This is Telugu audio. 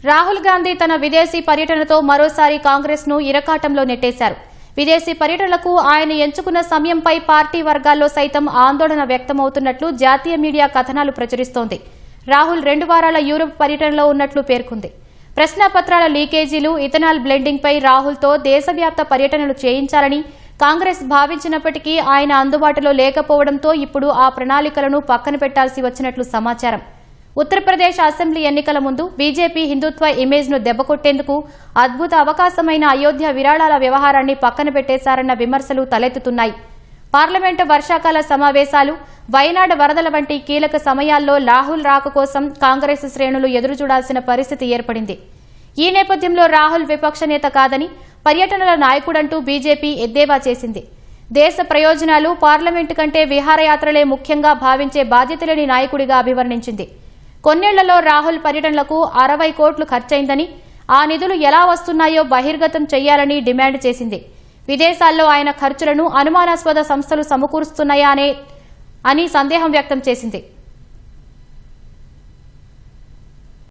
రాహుల్ గాంధీ తన విదేశీ పర్యటనతో మరోసారి కాంగ్రెస్ ను ఇరకాటంలో నెట్టేశారు. విదేశీ పర్యటనలకు ఆయన ఎంచుకున్న సమయంపై పార్టీ వర్గాల్లో సైతం ఆందోళన వ్యక్తమవుతున్నట్లు జాతీయ మీడియా కథనాలు ప్రచురిస్తోంది. రాహుల్ 2 వారాల యూరప్ పర్యటనలో ఉన్నట్లు పేర్కొంది. ప్రశ్నాపత్రాల లీకేజీలు, ఇథనాల్ బ్లెండింగ్పై రాహుల్తో దేశవ్యాప్త పర్యటనలు చేయించాలని కాంగ్రెస్ భావించినప్పటికీ ఆయన అందుబాటులో లేకపోవడంతో ఇప్పుడు ఆ ప్రణాళికలను పక్కన పెట్టాల్సి వచ్చినట్లు సమాచారం. ఉత్తరప్రదేశ్ అసెంబ్లీ ఎన్నికల ముందు బీజేపీ హిందుత్వ ఇమేజ్ ను దెబ్బకొట్టేందుకు అద్భుత అవకాశమైన అయోధ్య విరాళాల వ్యవహారాన్ని పక్కన పెట్టేశారన్న విమర్శలు తలెత్తుతున్నాయి. పార్లమెంటు వర్షాకాల సమావేశాలు, వయనాడ్ వరదల వంటి కీలక సమయాల్లో రాహుల్ రాక కోసం కాంగ్రెస్ శ్రేణులు ఎదురుచూడాల్సిన పరిస్థితి ఏర్పడింది. ఈ నేపథ్యంలో రాహుల్ విపక్ష నేత కాదని, పర్యటనల నాయకుడంటూ బీజేపీ ఎద్దేవా చేసింది. దేశ ప్రయోజనాలు, పార్లమెంటు కంటే విహారయాత్రలే ముఖ్యంగా భావించే బాధ్యతలేని నాయకుడిగా అభివర్ణించింది. కొన్నేళ్లలో రాహుల్ పర్యటనలకు 60 కోట్లు ఖర్చయిందని, ఆ నిధులు ఎలా వస్తున్నాయో బహిర్గతం చేయాలని డిమాండ్ చేసింది. విదేశాల్లో ఆయన ఖర్చులను అనుమానాస్పద సంస్థలు సమకూరుస్తున్నాయా అని సందేహం వ్యక్తం చేసింది.